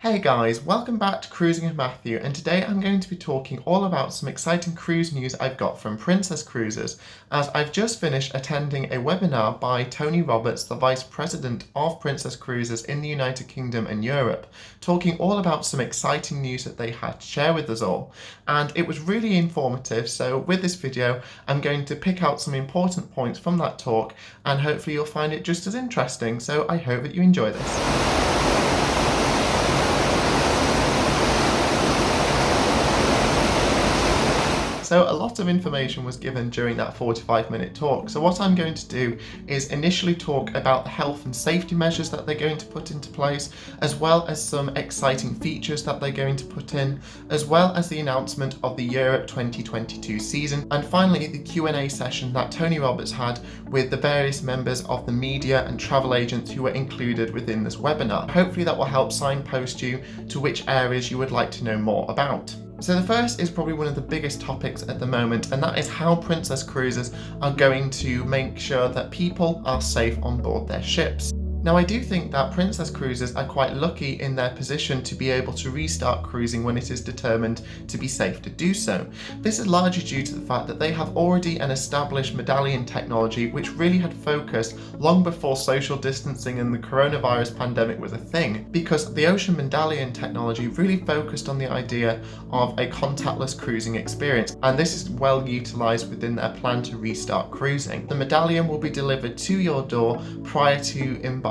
Hey guys, welcome back to Cruising with Matthew, and today I'm going to be talking all about some exciting cruise news I've got from Princess Cruises, as I've just finished attending a webinar by Tony Roberts, the Vice President of Princess Cruises in the United Kingdom and Europe, talking all about some exciting news that they had to share with us all. And it was really informative, so with this video I'm going to pick out some important points from that talk, and hopefully you'll find it just as interesting, so I hope that you enjoy this. So a lot of information was given during that 45-minute talk. So what I'm going to do is initially talk about the health and safety measures that they're going to put into place, as well as some exciting features that they're going to put in, as well as the announcement of the Europe 2022 season, and finally the Q&A session that Tony Roberts had with the various members of the media and travel agents who were included within this webinar. Hopefully that will help signpost you to which areas you would like to know more about. So the first is probably one of the biggest topics at the moment, and that is how Princess Cruises are going to make sure that people are safe on board their ships. Now, I do think that Princess Cruises are quite lucky in their position to be able to restart cruising when it is determined to be safe to do so. This is largely due to the fact that they have already an established medallion technology which really had focused long before social distancing and the coronavirus pandemic was a thing, because the ocean medallion technology really focused on the idea of a contactless cruising experience, and this is well utilised within their plan to restart cruising. The medallion will be delivered to your door prior to embarkation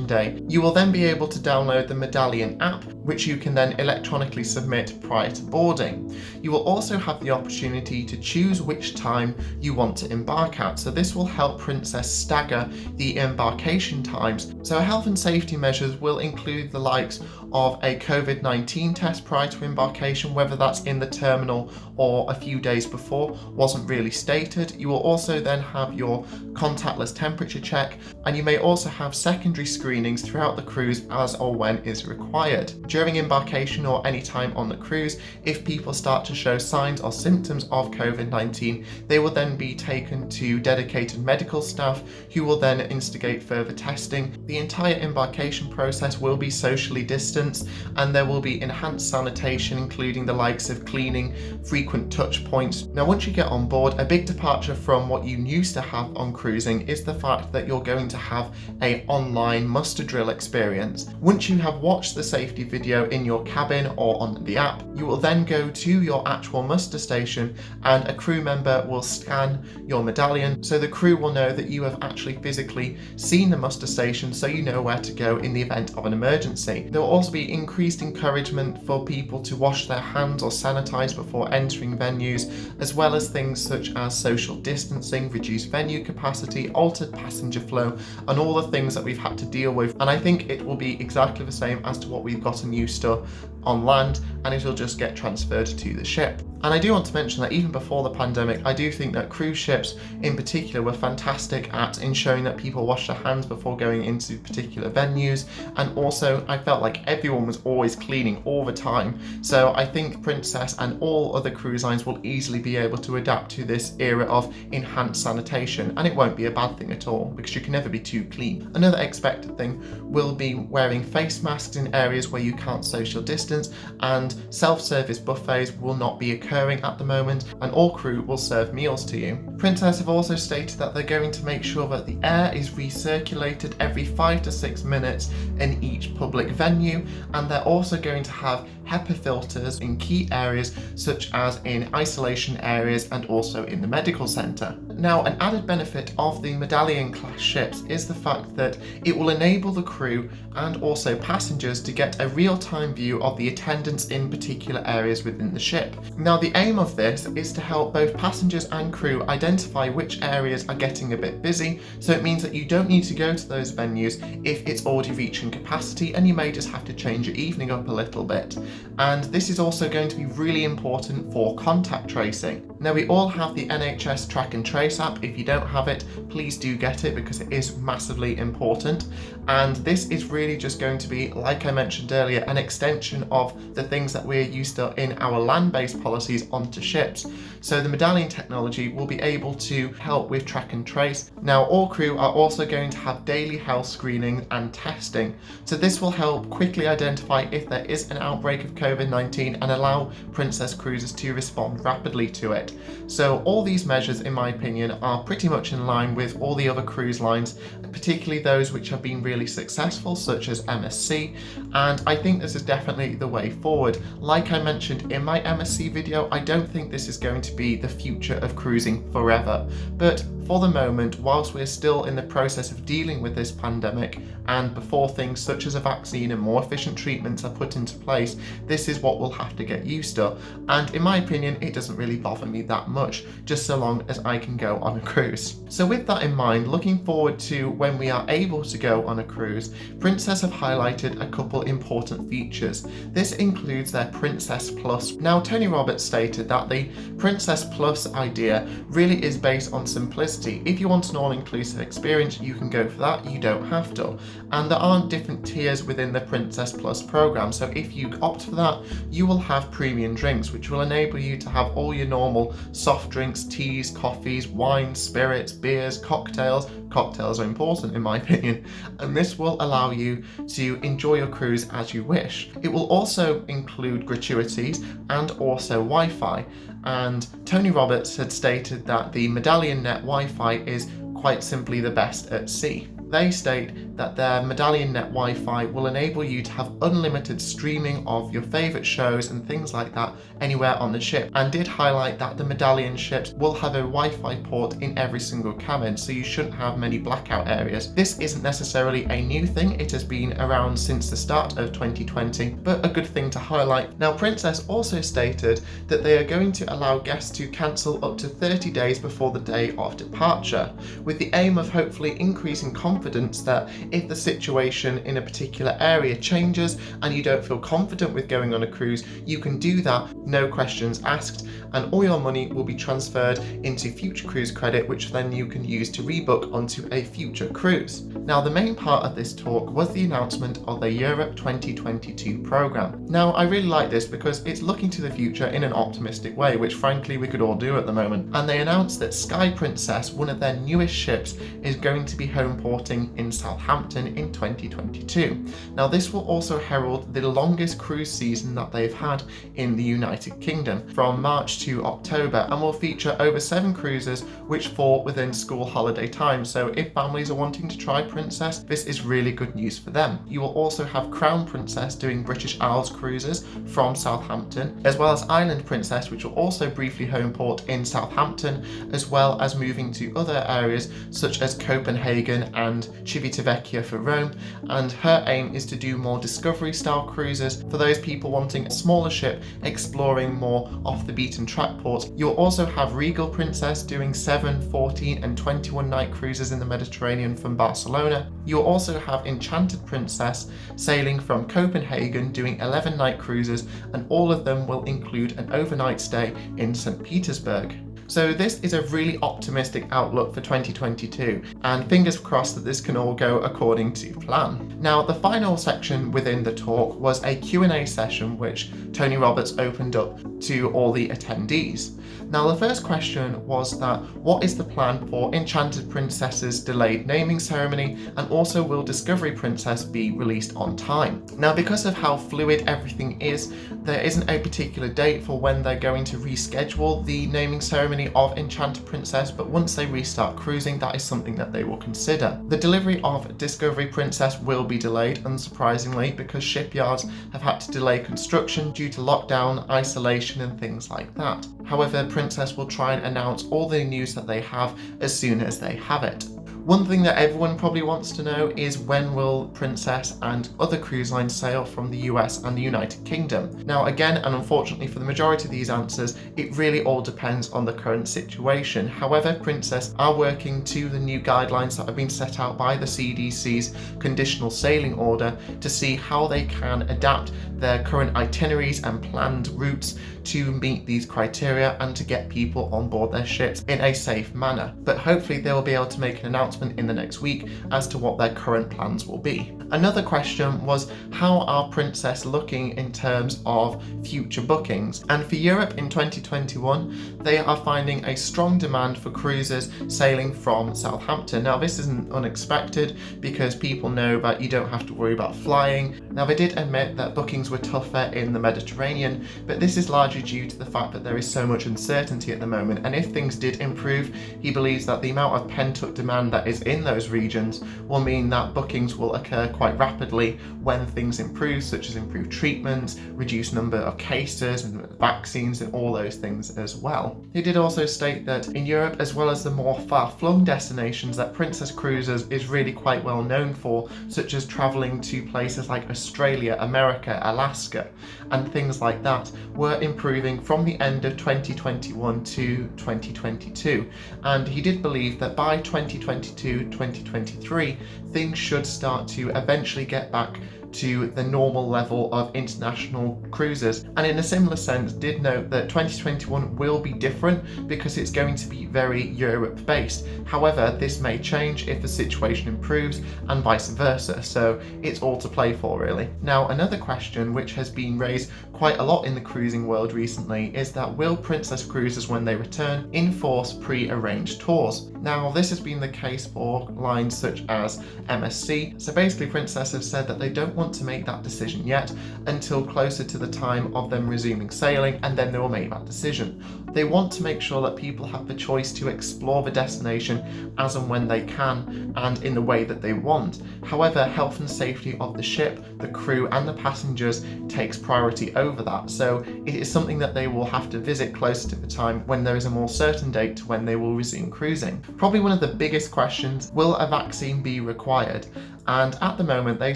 day. You will then be able to download the Medallion app, which you can then electronically submit prior to boarding. You will also have the opportunity to choose which time you want to embark at, so this will help Princess stagger the embarkation times. So health and safety measures will include the likes of a COVID-19 test prior to embarkation, whether that's in the terminal or a few days before wasn't really stated. You will also then have your contactless temperature check, and you may also have secondary screenings throughout the cruise as or when is required. During embarkation or any time on the cruise, if people start to show signs or symptoms of COVID-19, they will then be taken to dedicated medical staff who will then instigate further testing. The entire embarkation process will be socially distanced, and there will be enhanced sanitation, including the likes of cleaning, frequent touch points. Now, once you get on board, a big departure from what you used to have on cruising is the fact that you're going to have an online muster drill experience. Once you have watched the safety video in your cabin or on the app, you will then go to your actual muster station, and a crew member will scan your medallion, so the crew will know that you have actually physically seen the muster station, so you know where to go in the event of an emergency. There will also be increased encouragement for people to wash their hands or sanitize before entering venues, as well as things such as social distancing, reduced venue capacity, altered passenger flow, and all the things that we've had to deal with. And I think it will be exactly the same as to what we've gotten used to on land, and it'll just get transferred to the ship. And I do want to mention that even before the pandemic, I do think that cruise ships in particular were fantastic at ensuring that people wash their hands before going into particular venues, and also I felt like everyone was always cleaning all the time. So I think Princess and all other cruise lines will easily be able to adapt to this era of enhanced sanitation, and it won't be a bad thing at all, because you can never be too clean. Another expected thing will be wearing face masks in areas where you can't social distance, and self-service buffets will not be occurring at the moment, and all crew will serve meals to you. Princess have also stated that they're going to make sure that the air is recirculated every 5 to 6 minutes in each public venue, and they're also going to have HEPA filters in key areas such as in isolation areas and also in the medical centre. Now, an added benefit of the Medallion class ships is the fact that it will enable the crew and also passengers to get a real-time view of the attendance in particular areas within the ship. Now, the aim of this is to help both passengers and crew identify which areas are getting a bit busy, so it means that you don't need to go to those venues if it's already reaching capacity, and you may just have to change your evening up a little bit. And this is also going to be really important for contact tracing. Now, we all have the NHS Track and Trace app. If you don't have it, please do get it because it is massively important. And this is really just going to be, like I mentioned earlier, an extension of the things that we're used to in our land-based policies onto ships. So the medallion technology will be able to help with track and trace. Now, all crew are also going to have daily health screening and testing. So this will help quickly identify if there is an outbreak of COVID-19 and allow Princess cruisers to respond rapidly to it. So all these measures, in my opinion, are pretty much in line with all the other cruise lines, particularly those which have been really successful, such as MSC, and I think this is definitely the way forward. Like I mentioned in my MSC video, I don't think this is going to be the future of cruising forever, but for the moment, whilst we're still in the process of dealing with this pandemic and before things such as a vaccine and more efficient treatments are put into place, this is what we'll have to get used to. And in my opinion, it doesn't really bother me that much, just so long as I can go on a cruise. So with that in mind, looking forward to when we are able to go on a cruise, Princess have highlighted a couple important features. This includes their Princess Plus. Now, Tony Roberts stated that the Princess Plus idea really is based on simplicity. If you want an all-inclusive experience, you can go for that, you don't have to. And there aren't different tiers within the Princess Plus program, so if you opt for that, you will have premium drinks, which will enable you to have all your normal soft drinks, teas, coffees, wines, spirits, beers, cocktails. Cocktails are important in my opinion, and this will allow you to enjoy your cruise as you wish. It will also include gratuities and also Wi-Fi, and Tony Roberts had stated that the Medallion Net Wi-Fi is quite simply the best at sea. They state that their Medallion Net Wi-Fi will enable you to have unlimited streaming of your favourite shows and things like that anywhere on the ship, and did highlight that the Medallion ships will have a Wi-Fi port in every single cabin, so you shouldn't have many blackout areas. This isn't necessarily a new thing, it has been around since the start of 2020, but a good thing to highlight. Now, Princess also stated that they are going to allow guests to cancel up to 30 days before the day of departure, with the aim of hopefully increasing confidence that if the situation in a particular area changes and you don't feel confident with going on a cruise, you can do that, no questions asked, and all your money will be transferred into future cruise credit, which then you can use to rebook onto a future cruise. Now, the main part of this talk was the announcement of the Europe 2022 program. Now, I really like this because it's looking to the future in an optimistic way, which frankly we could all do at the moment. And they announced that Sky Princess, one of their newest ships, is going to be home porting in Southampton in 2022. Now, this will also herald the longest cruise season that they've had in the United Kingdom, from March to October, and will feature over 7 cruises which fall within school holiday time. So if families are wanting to try Princess, this is really good news for them. You will also have Crown Princess doing British Isles cruises from Southampton, as well as Island Princess, which will also briefly home port in Southampton, as well as moving to other areas such as Copenhagen and Civitavecchia for Rome. And her aim is to do more discovery style cruises for those people wanting a smaller ship exploring more off the beaten track ports. You'll also have Regal Princess doing 7, 14 and 21 night cruises in the Mediterranean from Barcelona. You'll also have Enchanted Princess sailing from Copenhagen doing 11 night cruises, and all of them will include an overnight stay in St. Petersburg. So this is a really optimistic outlook for 2022, and fingers crossed that this can all go according to plan. Now, the final section within the talk was a Q&A session which Tony Roberts opened up to all the attendees. Now, the first question was that what is the plan for Enchanted Princess's delayed naming ceremony, and also will Discovery Princess be released on time? Now, because of how fluid everything is, there isn't a particular date for when they're going to reschedule the naming ceremony of Enchanted Princess, but once they restart cruising, that is something that they will consider. The delivery of Discovery Princess will be delayed, unsurprisingly, because shipyards have had to delay construction due to lockdown, isolation and things like that. However, Princess will try and announce all the news that they have as soon as they have it. One thing that everyone probably wants to know is when will Princess and other cruise lines sail from the US and the United Kingdom? Now again, and unfortunately for the majority of these answers, it really all depends on the current situation. However, Princess are working to the new guidelines that have been set out by the CDC's conditional sailing order to see how they can adapt their current itineraries and planned routes to meet these criteria and to get people on board their ships in a safe manner. But hopefully they will be able to make an announcement in the next week as to what their current plans will be. Another question was, how are Princess looking in terms of future bookings? And for Europe in 2021, they are finding a strong demand for cruises sailing from Southampton. Now this isn't unexpected because people know that you don't have to worry about flying. Now they did admit that bookings were tougher in the Mediterranean, but this is largely due to the fact that there is so much uncertainty at the moment, and if things did improve, he believes that the amount of pent-up demand that is in those regions will mean that bookings will occur quite rapidly when things improve, such as improved treatments, reduced number of cases and vaccines and all those things as well. He did also state that in Europe, as well as the more far-flung destinations that Princess Cruises is really quite well known for, such as travelling to places like Australia, America, Alaska and things like that, were improving from the end of 2021 to 2022, and he did believe that by 2022-2023 things should start to eventually get back to the normal level of international cruises, and in a similar sense did note that 2021 will be different because it's going to be very Europe based. However, this may change if the situation improves and vice versa, so it's all to play for really. Now another question which has been raised quite a lot in the cruising world recently is that will Princess Cruises, when they return, enforce pre-arranged tours? Now this has been the case for lines such as MSC, so basically Princess have said that they don't want to make that decision yet until closer to the time of them resuming sailing, and then they will make that decision. They want to make sure that people have the choice to explore the destination as and when they can and in the way that they want. However, health and safety of the ship, the crew and the passengers takes priority over that, so it is something that they will have to visit closer to the time when there is a more certain date to when they will resume cruising. Probably one of the biggest questions, will a vaccine be required? And at the moment they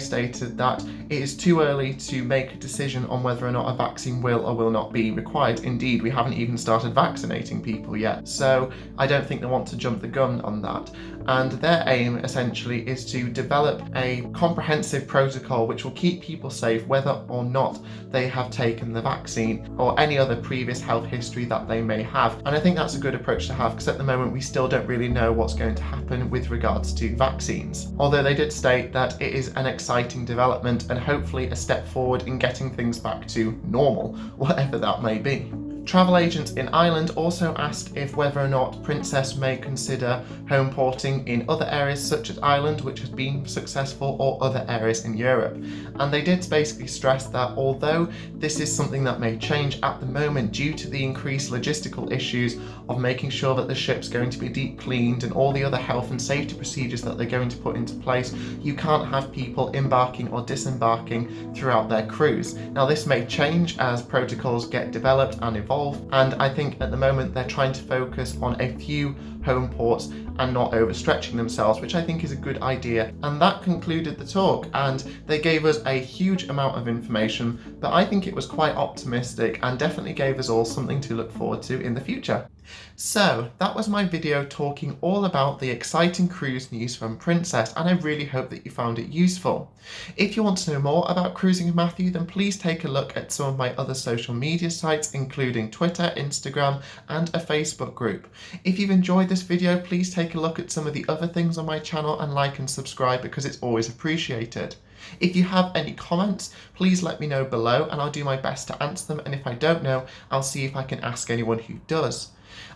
stated that it is too early to make a decision on whether or not a vaccine will or will not be required. Indeed, we haven't even started vaccinating people yet, so I don't think they want to jump the gun on that. And their aim essentially is to develop a comprehensive protocol which will keep people safe whether or not they have taken the vaccine or any other previous health history that they may have. And I think that's a good approach to have, because at the moment we still don't really know what's going to happen with regards to vaccines. Although they did state that it is an exciting development and hopefully a step forward in getting things back to normal, whatever that may be. Travel agents in Ireland also asked if whether or not Princess may consider home porting in other areas such as Ireland, which has been successful, or other areas in Europe. And they did basically stress that although this is something that may change at the moment due to the increased logistical issues of making sure that the ship's going to be deep cleaned and all the other health and safety procedures that they're going to put into place, you can't have people embarking or disembarking throughout their cruise. Now this may change as protocols get developed and evolved, and I think at the moment they're trying to focus on a few home ports and not overstretching themselves, which I think is a good idea. And that concluded the talk, and they gave us a huge amount of information, but I think it was quite optimistic and definitely gave us all something to look forward to in the future. So that was my video talking all about the exciting cruise news from Princess, and I really hope that you found it useful. If you want to know more about Cruising with Matthew, then please take a look at some of my other social media sites, including Twitter, Instagram and a Facebook group. If you've enjoyed this video, please take a look at some of the other things on my channel and like and subscribe, because it's always appreciated. If you have any comments, please let me know below and I'll do my best to answer them, and if I don't know, I'll see if I can ask anyone who does.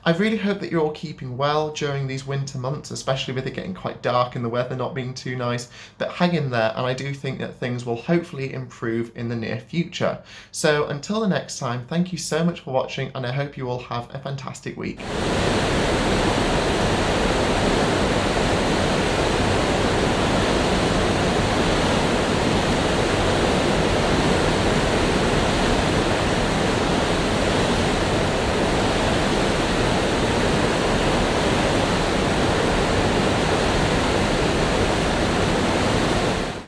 I really hope that you're all keeping well during these winter months, especially with it getting quite dark and the weather not being too nice, but hang in there, and I do think that things will hopefully improve in the near future. So until the next time, thank you so much for watching, and I hope you all have a fantastic week.